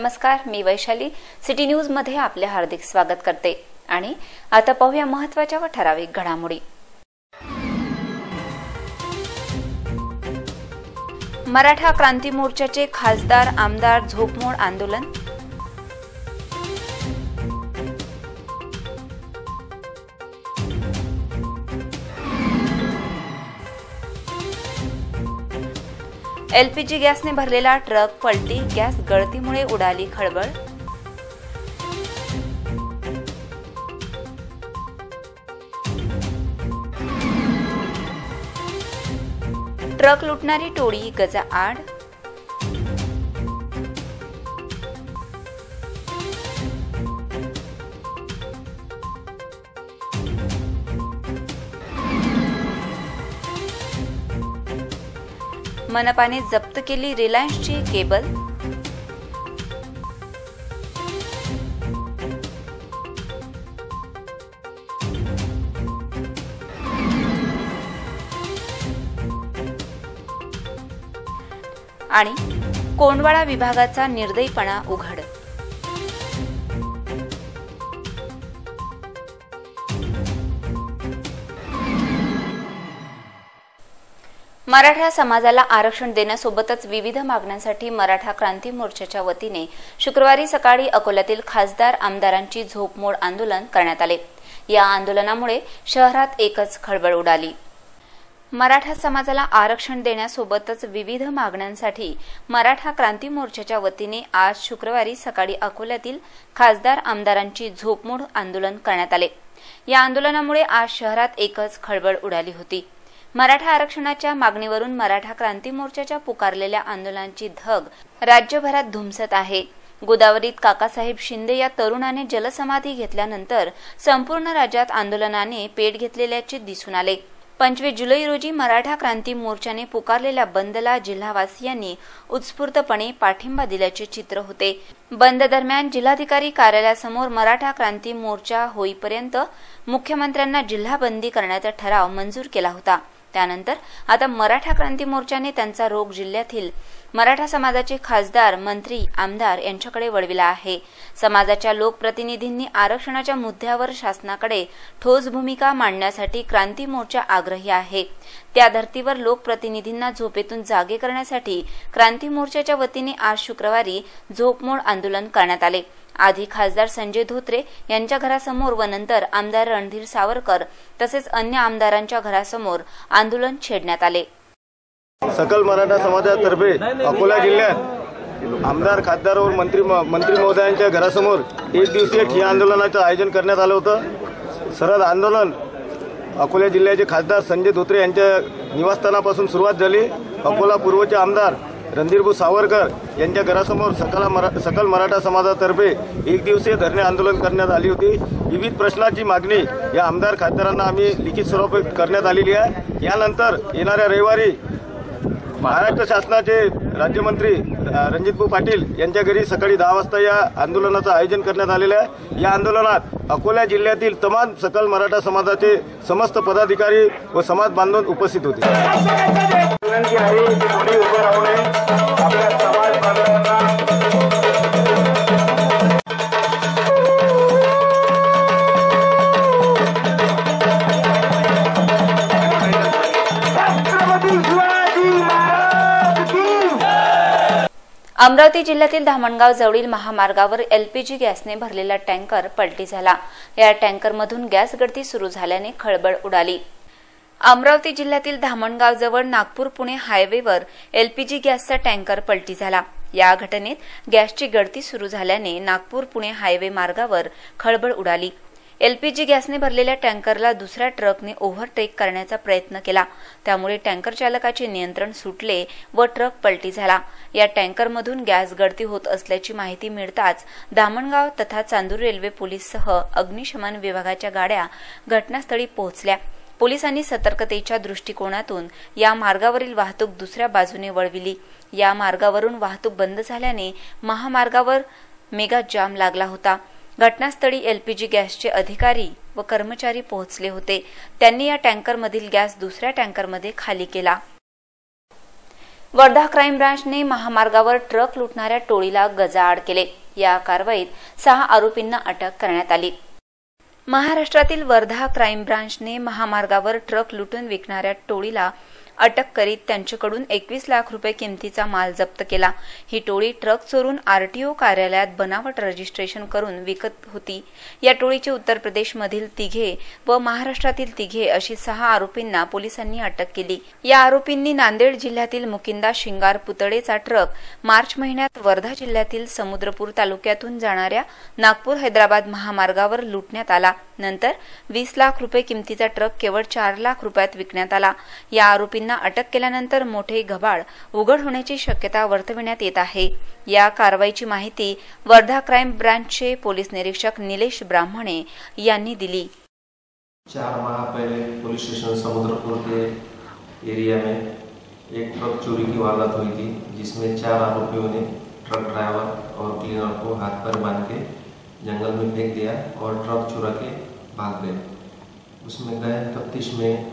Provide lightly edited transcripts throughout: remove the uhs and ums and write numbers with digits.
नमस्कार, मी Vaishali city news मध्ये आपले हार्दिक स्वागत करते आणि आता पाहूया महत्त्वाच्या व ठराविक घडामोडी। मराठा क्रांती मोर्चाचे खासदार आमदार झोपमोड आंदोलन। एलपीजी गॅसने भरलेला ट्रक पलटी, गॅस गळतीमुळे उडाली खळबळ। ट्रक लुटणारी टोळी गजाआड। मनपाने जप्त केली रिलायन्सची केबल। आणि कोंडवाडा विभागाचा निर्दयीपणा उघड। मराठा समाजाला आरक्षण देण्यासोबतच विविध मागण्यांसाठी मराठा क्रांती मोर्चाच्या वतीने शुक्रवारी सकाळी अकोल्यातील खासदार आमदारांची झोपमोड आंदोलन करण्यात आले। या आंदोलनामुळे शहरात एकच खळबळ उडाली। मराठा समाजाला आरक्षण देण्यासोबतच विविध मागण्यांसाठी मराठा क्रांती मोर्चाच्या वतीने आज शुक्रवारी सकाळी अकोल्यातील खासदार आमदारांची झोपमोड आंदोलन करण्यात आले। या आंदोलनामुळे आज शहरात एकच खळबळ उडाली होती। मराठा आरक्षणाच्या मागणीवरून मराठा क्रांती मोर्चाच्या पुकारलेल्या आंदोलनाची धग राज्यभरात धुमसत आहे। गोदावरीत काकासाहेब शिंदे या तरुणाने जलसमाधी घेतल्यानंतर संपूर्ण राज्यात आंदोलनाने पेट घेतलेल्याचे दिसून आले। 25 जुलै रोजी मराठा क्रांती मोर्चाने पुकारलेल्या बंदला जिल्हावासियांनी उत्स्फूर्तपणे पाठिंबा दिल्याचे चित्र होते। बंद दरम्यान जिल्हाधिकारी कार्यालयासमोर मराठा क्रांती मोर्चा होईपर्यंत मुख्यमंत्र्यांना जिल्हाबंदी करण्याचा ठराव मंजूर केला होता। त्यानंतर आता मराठा क्रांती मोर्चाने त्यांचा रोग जिल्ह्यातील मराठा समाजाचे खासदार, मंत्री, आमदार यांच्याकडे वळविला आहे। समाजाच्या लोकप्रतिनिधींनी आरक्षणाच्या मुद्द्यावर शासनाकडे ठोस भूमिका मांडण्यासाठी क्रांती मोर्चा आग्रही आहे। त्या धर्तीवर लोकप्रतिनिधींना झोपेतून जागे करण्यासाठी क्रांती मोर्चाच्या वतीने आज शुक्रवारी झोपमोड आंदोलन करण्यात आले। आधी खासदार संजय धोत्रे यांच्या घरासमोर व नंतर आमदार रणधीर सावरकर तसेच अन्य आमदारांच्या घरासमोर आंदोलन छेडण्यात आले। सकल मराठा समाजातर्फे अकोला जिल्ह्यात आमदार, खासदार व मंत्री महोदयांच्या घरासमोर एक दिवसीय ठिय्या आंदोलनाचं आयोजन करण्यात आलं होतं। सरळ आंदोलन अकोला जिल्ह्याचे खासदार संजय धोत्रे यांच्या निवासस्थानापासून सुरुवात झाली। अकोला पूर्वचे आमदार रणधीरभाऊ सावरकर यांच्या घरासमोर सकल मराठा समाजातर्फे एक दिवसीय धरणे आंदोलन करण्यात आली होती। विविध प्रश्नाची मागणी या आमदार, खासदारांना आम्ही लिखित स्वरूपात करण्यात आलेली आहे। यानंतर येणाऱ्या रविवारी महाराष्ट्र शासनाचे राज्यमंत्री रणजितभाऊ पाटील यांच्या घरी सकाळी 10 वाजता या आंदोलनाचं आयोजन करण्यात आलेलं आहे। या आंदोलनात अकोला जिल्ह्यातील तमाम सकल मराठा समाजाचे समस्त पदाधिकारी व समाज बांधव उपस्थित होते। अमरावती जिल्ह्यातील धामणगाव जवळील महामार्गावर एलपीजी गॅसने भरलेला टँकर पलटी झाला। या टँकरमधून गॅस गळती सुरू झाल्याने खळबळ उडाली। अमरावती जिल्ह्यातील धामणगाव जवळ नागपूर-पुणे हायवेवर एलपीजी गॅसचा टँकर पलटी झाला। या घटनेत गॅसची गळती सुरू झाल्याने नागपूर-पुणे हायवे मार्गावर खळबळ उडाली। एलपीजी गॅसने भरलेल्या टँकरला दुसऱ्या ट्रकने ओव्हरटेक करण्याचा प्रयत्न केला, त्यामुळे टँकर चालकाचे नियंत्रण सुटले व ट्रक पलटी झाला। या टँकरमधून गॅस गळती होत असल्याची माहिती मिळताच धामणगाव तथा चांदूर रेल्वे पोलीससह अग्निशमन विभागाच्या गाड्या घटनास्थळी पोहोचल्या। पोलिसांनी सतर्कतेच्या दृष्टिकोनातून या मार्गावरील वाहतूक दुसऱ्या बाजूने वळविली। या मार्गावरून वाहतूक बंद झाल्याने महामार्गावर मेगा जाम लागला होता। घटनास्थळी एलपीजी गॅसचे अधिकारी व कर्मचारी पोहोचले होते। त्यांनी या टँकरमधील गॅस दुसऱ्या टँकरमध्ये खाली केला। वर्धा क्राईम ब्रांचने महामार्गावर ट्रक लुटणाऱ्या टोळीला गजाआड केले। या कारवाईत 6 आरोपींना अटक करण्यात आली। महाराष्ट्रातील वर्धा क्राईम ब्रांचने महामार्गावर ट्रक लुटून विकणाऱ्या टोळीला अटक करीत त्यांच्याकडून 21 लाख रुपये किमतीचा माल जप्त केला। ही टोळी ट्रक चोरून आरटीओ कार्यालयात बनावट रजिस्ट्रेशन करून विकत होती। या टोळीचे उत्तर प्रदेशमधील 3 व महाराष्ट्रातील 3 अशी 6 आरोपींना पोलिसांनी अटक केली। या आरोपींनी नांदेड जिल्ह्यातील मुकिंदा शिंगार पुतळेचा ट्रक मार्च महिन्यात वर्धा जिल्ह्यातील समुद्रपूर तालुक्यातून जाणाऱ्या नागपूर हैदराबाद महामार्गावर लुटण्यात आला। नंतर 20 लाख रुपये किमतीचा ट्रक केवळ 4 लाख रुपयात विकण्यात आला। या आरोपींना अटक केल्यानंतर मोठे घबाड उघड होण्याची शक्यता वर्तविण्यात येत आहे। या कारवाईची माहिती वर्धा क्राईम ब्रांचचे पोलीस निरीक्षक निलेश ब्राह्मणे यांनी दिली। 4 माह पहले पुलिस स्टेशन समुद्रपुर के एरिया में एक ट्रक चोरी की वारदात हुई थी, जिसमें 4 आरोपियों ने ट्रक ड्राइवर और क्लीनर को हाथ पर बांध के जंगल में फेंक दिया और ट्रक चुरा के भाग गए। उसमें गए तफ्तीश में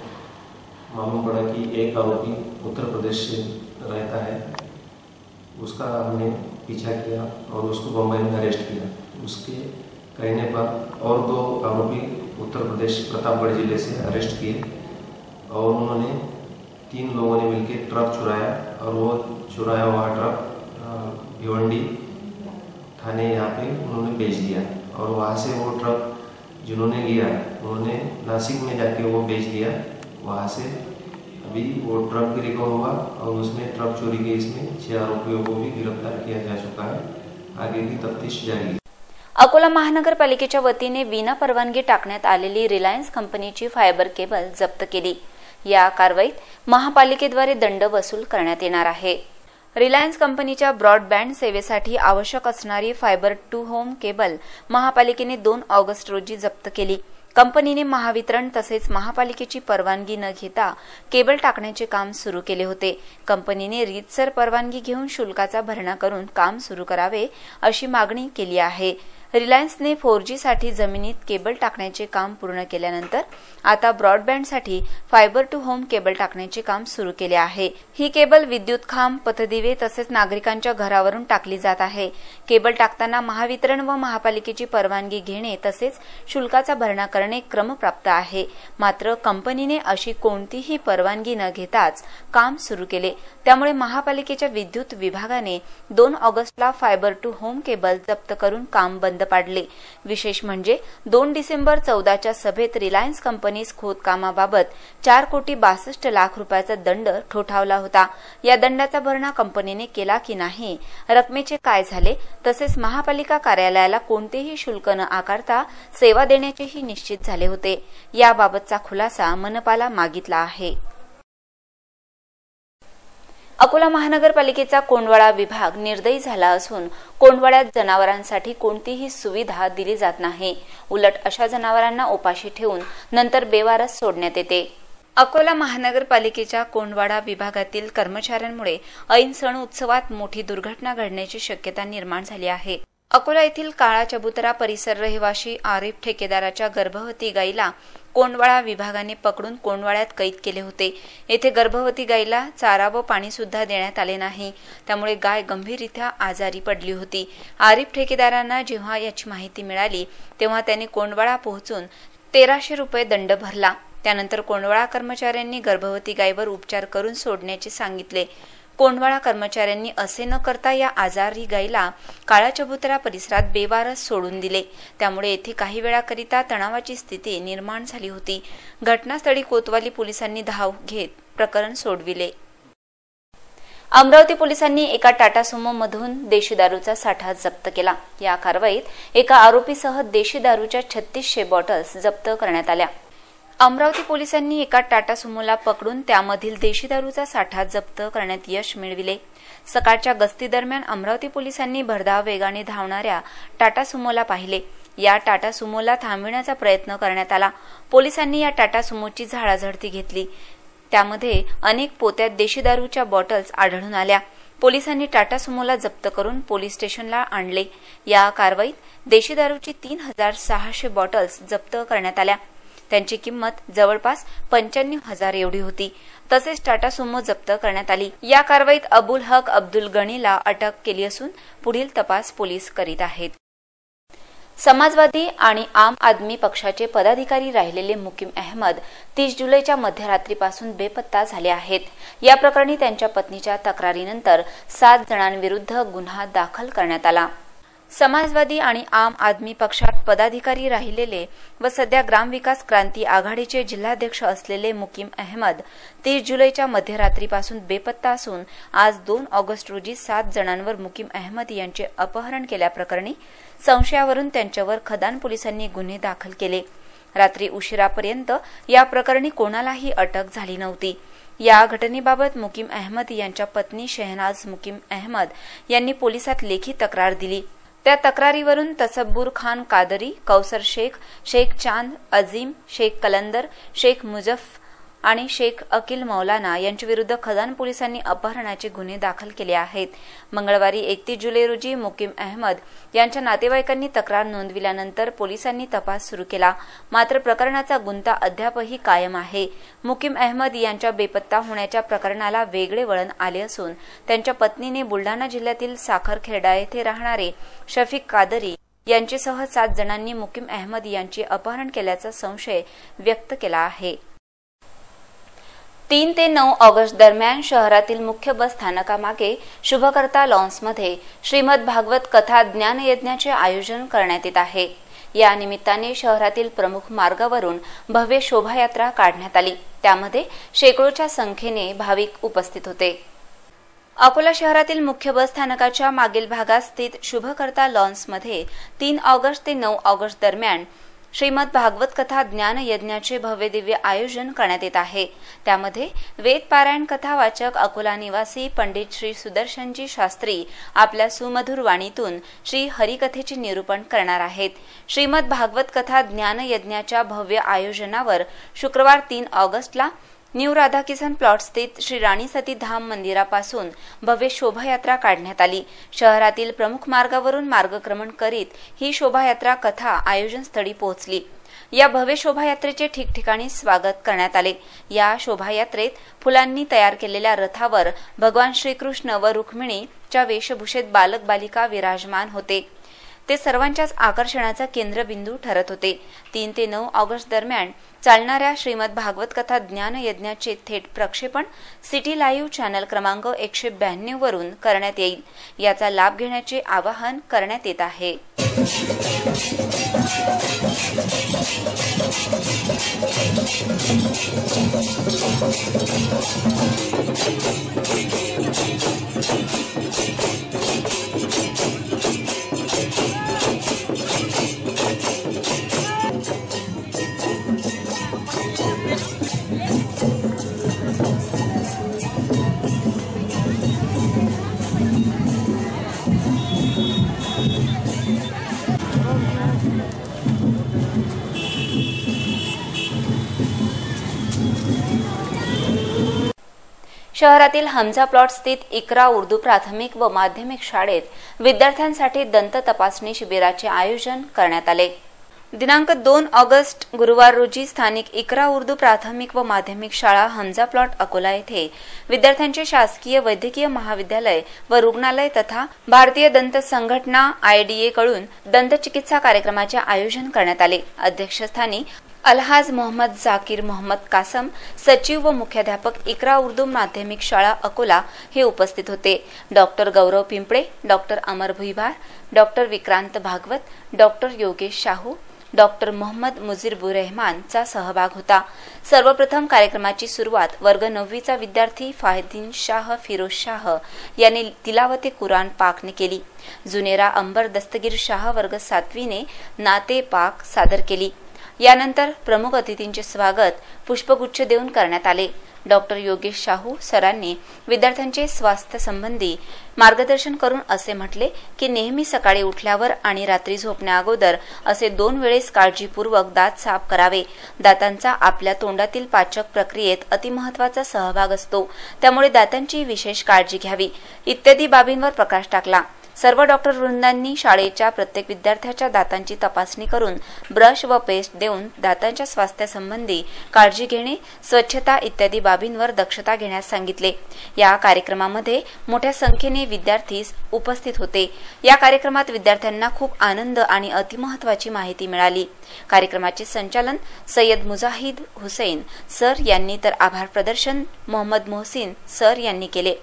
मालूम पड़ा कि एक आरोपी उत्तर प्रदेश से रहता है। उसका हमने पीछा किया और उसको बम्बई में अरेस्ट किया। उसके कहने पर और 2 आरोपी उत्तर प्रदेश प्रतापगढ़ जिले से अरेस्ट किए और उन्होंने 3 लोगों ने मिलकर ट्रक चुराया और वो चुराया हुआ ट्रक भिवंडी थाने यहाँ पे उन्होंने बेच दिया और वहाँ से वो ट्रक जिन्होंने लिया उन्होंने नासिक में जाके वो बेच दिया। वहाँ से अभी वो ट्रक भी रिकवर हुआ और उसमें ट्रक चोरी के इसमें 6 आरोपियों को भी गिरफ्तार किया जा चुका है। आगे की तफ्तीश जारी है। अकोला महानगरपालिकेच्या वतीने विना परवानगी टाकण्यात आलेली रिलायन्स कंपनीची फायबर केबल जप्त केली। या कारवाईत महापालिकेद्वारे दंड वसूल करण्यात येणार आहे। रिलायन्स कंपनीच्या ब्रॉडबँड सेवेसाठी आवश्यक असणारी फायबर टू होम केबल महापालिकेने 2 ऑगस्ट रोजी जप्त केली। कंपनीने महावितरण तसेच महापालिकेची परवानगी न घेता केबल टाकण्याचे काम सुरू केले होते। कंपनीने रीतसर परवानगी घेऊन शुल्काचा भरणा करून काम सुरू करावे अशी मागणी केली आहे। रिलायन्सने 4G साठी जमिनीत केबल टाकण्याचे काम पूर्ण केल्यानंतर आता ब्रॉडबँडसाठी फायबर टू होम केबल टाकण्याचे काम सुरू केले आहे। ही केबल विद्युत खांब, पथदिवे तसेच नागरिकांच्या घरावरून टाकली जात आहे। केबल टाकताना महावितरण व महापालिकेची परवानगी घेणे तसेच शुल्काचा भरणा करणे क्रमप्राप्त आहे। मात्र कंपनीने अशी कोणतीही परवानगी न घेताच काम सुरू केले। त्यामुळे महापालिकेच्या विद्युत विभागाने 2 ऑगस्टला फायबर टू होम केबल जप्त करून काम बंद पाडले। विशेष म्हणजे 2 डिसेंबर 14च्या सभेत रिलायन्स कंपनीस खोदकामाबाबत 4,62,00,000 रुपयाचा दंड ठोठावला होता। या दंडाचा भरणा कंपनीने केला की नाही, रकमेचे काय झाले, तसेच महापालिका कार्यालयाला कोणतेही शुल्क न आकारता सेवा देण्याचेही निश्चित झाले होते। याबाबतचा खुलासा मनपाला मागितला आहे। अकोला महानगरपालिकेचा कोंडवाडा विभाग निर्दयी झाला असून कोंडवाड्यात जनावरांसाठी कोणतीही सुविधा दिली जात नाही। उलट अशा जनावरांना उपाशी ठेवून नंतर बेवारस सोडण्यात येते। अकोला महानगरपालिकेच्या कोंडवाडा विभागातील कर्मचाऱ्यांमुळे ऐन सण उत्सवात मोठी दुर्घटना घडण्याची शक्यता निर्माण झाली आहे। अकोला येथील काळा चबुतरा परिसर रहिवाशी आरिफ ठेकेदाराच्या गर्भवती गायीला कोंडवाडा विभागाने पकडून कोंडवाड्यात कैद केले होते। येथे गर्भवती गायीला चारा व पाणी सुद्धा देण्यात आले नाही, त्यामुळे गाय गंभीररित्या आजारी पडली होती। आरिफ ठेकेदारांना जेव्हा याची माहिती मिळाली तेव्हा त्यांनी कोंडवाडा पोहोचून 1300 रुपये दंड भरला। त्यानंतर कोंडवाडा कर्मचाऱ्यांनी गर्भवती गायीवर उपचार करून सोडण्याचे सांगितले। कोंडवाडा कर्मचाऱ्यांनी असे न करता या आजारी गायीला काळा चबुतरा परिसरात बेवारस सोडून दिले। त्यामुळे येथे काही वेळाकरिता तणावाची स्थिती निर्माण झाली होती। घटनास्थळी कोतवाली पोलिसांनी धाव घेत प्रकरण सोडविले। अमरावती पोलिसांनी एका टाटा सुमो मधून देशी दारूचा साठा जप्त केला। या कारवाईत एका आरोपीसह देशी दारूच्या 3600 बॉटल्स जप्त करण्यात आल्या। अमरावती पोलिसांनी एका टाटा सुमोला पकडून त्यामधील देशी दारूचा साठा जप्त करण्यात यश मिळविले। सकाळच्या गस्ती दरम्यान अमरावती पोलिसांनी भरधाव वेगाने धावणाऱ्या टाटा सुमोला पाहिले। या टाटा सुमोला थांबविण्याचा प्रयत्न करण्यात आला। पोलिसांनी या टाटा सुमोची झाडाझडती घेतली। त्यामध्ये अनेक पोत्यात देशी दारूच्या बॉटल्स आढळून आल्या। पोलिसांनी टाटा सुमोला जप्त करून पोलीस स्टेशनला आणले। या कारवाईत देशी दारूची 3600 बॉटल्स जप्त करण्यात आल्या। त्यांची किंमत जवळपास 95,000 एवढी होती. तसेच टाटा सुमो जप्त करण्यात आली. या कारवाईत अबुल हक अब्दुल गणीला अटक केली असून पुढील तपास पोलीस करीत आहेत. समाजवादी आणि आम आदमी पक्षाचे पदाधिकारी राहिलेले मुकीम अहमद 30 जुलैच्या मध्यरात्रीपासून बेपत्ता झाले आहेत. या प्रकरणी त्यांच्या पत्नीच्या तक्रारीनंतर 7 जणांविरुद्ध गुन्हा दाखल करण्यात आला. समाजवादी आणि आम आदमी पक्षात पदाधिकारी राहिलेले व सध्या ग्रामविकास क्रांती आघाडीचे जिल्हाध्यक्ष असलेले मुकीम अहमद 30 जुलैच्या मध्यरात्रीपासून बेपत्ता असून आज 2 ऑगस्ट रोजी 7 जणांवर मुकीम अहमद यांचे अपहरण केल्याप्रकरणी संशयावरून त्यांच्यावर खदान पोलिसांनी गुन्हे दाखल केले. रात्री उशिरापर्यंत या प्रकरणी कोणालाही अटक झाली नव्हती. या घटनेबाबत मुकीम अहमद यांच्या पत्नी शेहनाज मुकीम अहमद यांनी पोलिसात लेखी तक्रार दिली. त्या तक्रारीवरून तसब्बूर खान कादरी, कौसर शेख, शेख चांद, अजीम, शेख कलंदर, शेख मुजफ्फ आणि शेख अकिल मौलाना यांच्याविरुद्ध खदान पोलिसांनी अपहरणाचे गुन्हे दाखल केले आहेत. मंगळवारी 31 जुलै रोजी मुकीम अहमद यांच्या नातेवाईकांनी तक्रार नोंदविल्यानंतर पोलिसांनी तपास सुरू केला. मात्र प्रकरणाचा गुंता अद्यापही कायम आहे. मुकीम अहमद यांच्या बेपत्ता होण्याच्या प्रकरणाला वेगळे वळण आले असून त्यांच्या पत्नीने बुलढाणा जिल्ह्यातील साखरखेर्डा येथे राहणारे शफीक कादरी यांच्यासह 7 जणांनी मुकीम अहमद यांचे अपहरण केल्याचा संशय व्यक्त केला आहे. 3 ते 9 ऑगस्ट दरम्यान शहरातील मुख्य बस स्थानकामागे शुभकर्ता लॉन्समध्ये श्रीमद भागवत कथा ज्ञानयज्ञाचे आयोजन करण्यात येत आहे. या निमित्ताने शहरातील प्रमुख मार्गावरून भव्य शोभायात्रा काढण्यात आली. त्यामध्ये शेकडोच्या संख्येने भाविक उपस्थित होते. अकोला शहरातील मुख्य बस स्थानकाच्या मागील भागात स्थित शुभकर्ता लॉन्समध्ये 3 ऑगस्ट ते 9 ऑगस्ट दरम्यान श्रीमद भागवत कथा ज्ञान यज्ञाचे भव्य दिव्य आयोजन करण्यात येत आहे. त्यामध्ये वेद पारायण कथा वाचक अकोला निवासी पंडित श्री सुदर्शनजी शास्त्री आपल्या सुमधुर वाणीतून श्री हरिकथेचे निरूपण करणार आहेत. श्रीमद भागवत कथा ज्ञान यज्ञाच्या भव्य आयोजनावर शुक्रवार 3 ऑगस्टला न्यू राधाकिसन प्लॉट स्थित श्री राणी सती धाम मंदिरापासून भव्य शोभायात्रा काढण्यात आली. शहरातील प्रमुख मार्गावरून मार्गक्रमण करीत ही शोभायात्रा कथा आयोजनस्थळी पोहोचली. या भव्य शोभायात्रेचे ठिकठिकाणी स्वागत करण्यात आले. या शोभायात्रेत फुलांनी तयार केलेल्या रथावर भगवान श्रीकृष्ण व रुक्मिणीच्या वेशभूषेत बालक बालिका विराजमान होते. ते सर्वांच्याच आकर्षणाचा केंद्रबिंदू ठरत होते. 3 ते 9 ऑगस्ट दरम्यान चालणाऱ्या श्रीमद भागवत कथा ज्ञान यज्ञाचे थेट प्रक्षेपण सिटी लाईव्ह चॅनल क्रमांक 192 वरून करण्यात येईल. याचा लाभ घेण्याचे आवाहन करण्यात येत आहे. शहरातील हमजा प्लॉट स्थित इकरा उर्दू प्राथमिक व माध्यमिक शाळेत विद्यार्थ्यांसाठी दंत तपासणी शिबिराचे आयोजन करण्यात आले. दिनांक 2 ऑगस्ट गुरुवार रोजी स्थानिक इकरा उर्दू प्राथमिक व माध्यमिक शाळा हमजा प्लॉट अकोला येथे विद्यार्थ्यांचे शासकीय वैद्यकीय महाविद्यालय व रुग्णालय तथा भारतीय दंत संघटना IDA कडून दंतचिकित्सा कार्यक्रमाचे आयोजन करण्यात आले. अध्यक्षस्थानी अलहाज मोहम्मद जाकीर मोहम्मद कासम, सचिव व मुख्याध्यापक इकरा उर्दू माध्यमिक शाळा अकोला हे उपस्थित होते. Doctor Gaurav Pimple, doctor Amar Bhuibhar, doctor Vikrant Bhagwat, doctor Yogesh Shahu, doctor Mohammad Mujibur रहमानचा सहभाग होता. सर्वप्रथम कार्यक्रमाची सुरुवात वर्ग 9वीचा विद्यार्थी फाहिद्दीन शाह फिरोज शाह यांनी तिलावते कुराण पाकने केली. जुनेरा अंबर दस्तगीर शाह वर्ग 7वीने नाते पाक सादर केली. यानंतर प्रमुख अतिथींचे स्वागत पुष्पगुच्छ देऊन करण्यात आले. डॉक्टर योगेश शाहू सरांनी विद्यार्थ्यांचे स्वास्थ्य संबंधी मार्गदर्शन करून असे म्हटले की नेहमी सकाळी उठल्यावर आणि रात्री झोपण्याअगोदर असे 2 वेळेस काळजीपूर्वक दात साफ करावे. दातांचा आपल्या तोंडातील पाचक प्रक्रियेत अतिमहत्वाचा सहभाग असतो, त्यामुळे दातांची विशेष काळजी घ्यावी इत्यादी बाबींवर प्रकाश टाकला. सर्व डॉक्टर वृंदांनी शाळेच्या प्रत्येक विद्यार्थ्याच्या दातांची तपासणी करून ब्रश व पेस्ट देऊन दातांच्या स्वास्थ्यासंबंधी काळजी घेणे, स्वच्छता इत्यादी बाबींवर दक्षता घेण्यास सांगितले। या कार्यक्रमामध्ये मोठ्या संख्येने विद्यार्थी उपस्थित होते। या कार्यक्रमात विद्यार्थ्यांना खूप आनंद आणि अतिमहत्वाची माहिती मिळाली। कार्यक्रमाचे संचालन सय्यद मुजाहिद हुसैन सर यांनी तर आभार प्रदर्शन मोहम्मद मोहसिन सर यांनी केले।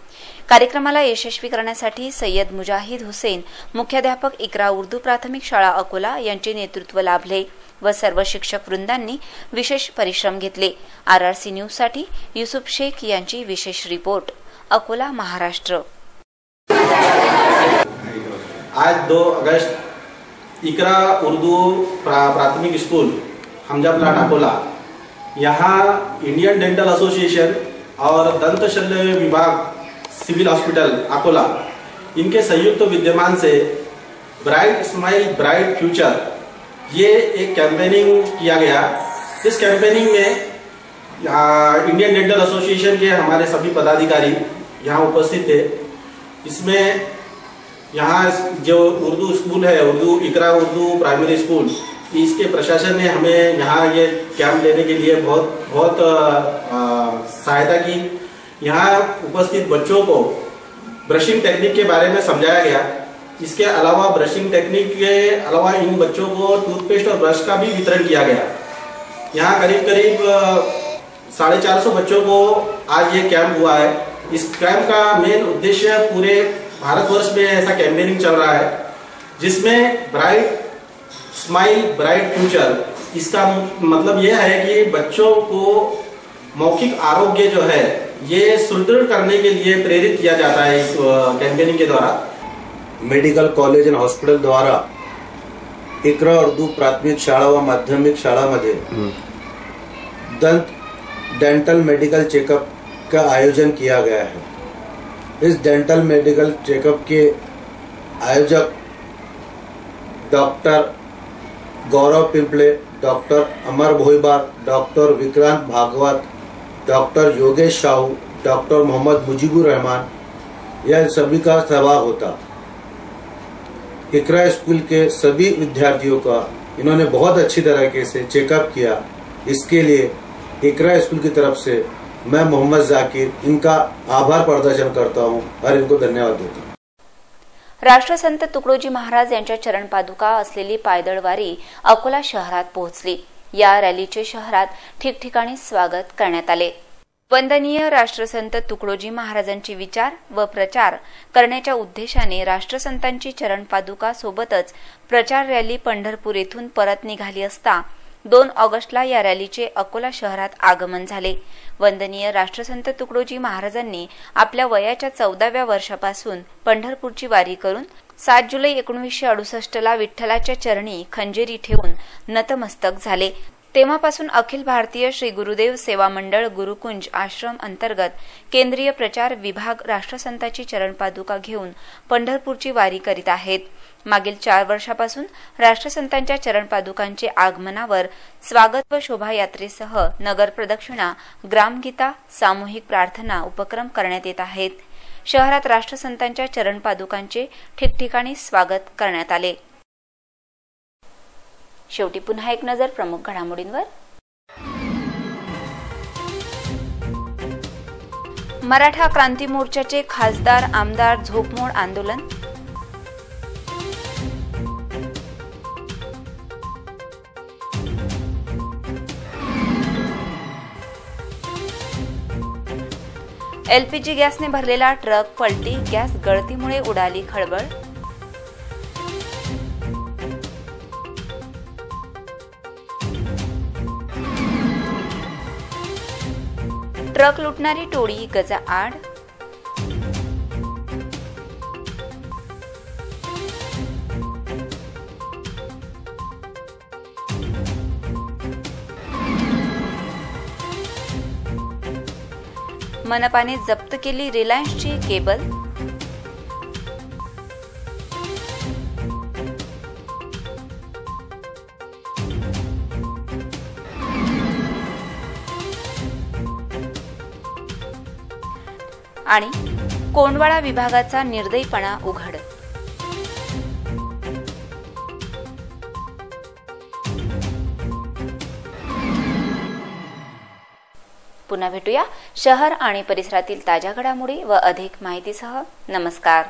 कार्यक्रमाला यशस्वी करण्यासाठी सय्यद मुजाहिद हुसैन, मुख्याध्यापक इक्रा उर्दू प्राथमिक शाळा अकोला यांचे नेतृत्व लाभले व सर्व शिक्षक वृंदांनी विशेष परिश्रम घेतले। RRC न्यूजसाठी युसुफ शेख यांची विशेष रिपोर्ट, अकोला, महाराष्ट्र। आज 2 अगस्त इकरा उर्दू प्राथमिक स्कूल हमजा प्लाट अकोला, यहाँ इंडियन डेंटल एसोसिएशन और दंत शल्य विभाग सिविल हॉस्पिटल अकोला इनके संयुक्त विद्यमान से ब्राइट स्माइल ब्राइट फ्यूचर ये एक कैंपेनिंग किया गया। इस कैंपेनिंग में इंडियन डेंटल एसोसिएशन के हमारे सभी पदाधिकारी यहाँ उपस्थित थे। इसमें यहाँ जो उर्दू स्कूल है, इकरा उर्दू प्राइमरी स्कूल, इसके प्रशासन ने हमें यहाँ ये कैंप लेने के लिए बहुत सहायता की। यहाँ उपस्थित बच्चों को ब्रशिंग टेक्निक के बारे में समझाया गया। इसके अलावा ब्रशिंग टेक्निक के अलावा इन बच्चों को टूथपेस्ट और ब्रश का भी वितरण किया गया। यहाँ करीब 450 बच्चों को आज ये कैंप हुआ है। इस कैंप का मेन उद्देश्य पूरे भारतवर्ष में ऐसा कैंपेनिंग चल रहा है जिसमें ब्राइट स्माइल ब्राइट फ्यूचर, इसका मतलब यह है कि बच्चों को मौखिक आरोग्य जो है ये सुदृढ़ करने के लिए प्रेरित किया जाता है। इस कैंपेनिंग के द्वारा मेडिकल कॉलेज आणि हॉस्पिटल द्वारा इकरा उर्दू प्राथमिक शाळा व माध्यमिक शाळांमध्ये दंत डेंटल मेडिकल चेकअप का आयोजन किया गया है। इस डेंटल मेडिकल चेकअप के आयोजक doctor Gaurav Pimple, doctor Amar Bhoibar, doctor Vikrant Bhagwat, doctor Yogesh Sahu, doctor Mohammad Mujibur Rahman, यह सभी का सहभाग होता। इकरा स्कूल के सभी विद्यार्थियों का इन्होंने बहुत अच्छी तरीके से चेकअप किया। इसके लिए इकरा स्कूल की तरफ से मैं मोहम्मद जाकिर इनका आभार प्रदर्शन करता हूं और इनको धन्यवाद देता हूं। राष्ट्रसंत तुकडोजी महाराज यांच्या चरण पादुका असलेली पायदळ वारी अकोला शहरात पोहोचली। या रॅलीचे शहरात ठिकठिकाणी स्वागत करण्यात आले। वंदनीय राष्ट्रसंत तुकडोजी महाराजांचे विचार व प्रचार करण्याच्या उद्देशाने राष्ट्रसंतांची चरण पादुका सोबतच प्रचार रॅली पंढरपूर येथून परत निघाली असता 2 ऑगस्टला या रॅलीचे अकोला शहरात आगमन झाले। वंदनीय राष्ट्रसंत तुकडोजी महाराजांनी आपल्या वयाच्या 14व्या वर्षापासून पंढरपूरची वारी करून 7 जुलै 1968 ला विठ्ठलाच्या चरणी खंजेरी ठेवून नतमस्तक झाले। तेव्हापासून अखिल भारतीय श्री गुरुदेव सेवा मंडळ गुरुकुंज आश्रम अंतर्गत केंद्रीय प्रचार विभाग राष्ट्रसंतांची चरण पादुका घेऊन पंढरपूरची वारी करीत आहेत। मागील 4 वर्षापासून राष्ट्रसंतांच्या चरण पादुकांचे आगमनावर स्वागत व शोभायात्रेसह नगर प्रदक्षिणा, ग्रामगीता, सामूहिक प्रार्थना उपक्रम करण्यात येत आहेत। शहरात राष्ट्रसंतांच्या चरण पादुकांचे ठिकठिकाणी स्वागत करण्यात आले। शेवटी पुन्हा एक नजर प्रमुख घडामोडींवर। मराठा क्रांती मोर्चाचे खासदार आमदार झोपमोड आंदोलन। LPG गॅसने भरलेला ट्रक पलटी, गॅस गळतीमुळे उडाली खळबळ। ट्रक लुटणारी टोळी गजाआड। मनपाने जप्त केली रिलायन्सची केबल। आणि कोंडवाडा विभागाचा निर्दयीपणा उघड। पुन्हा भेटूया शहर आणि परिसरातील ताज्या घडामोडी व अधिक माहितीसह. नमस्कार.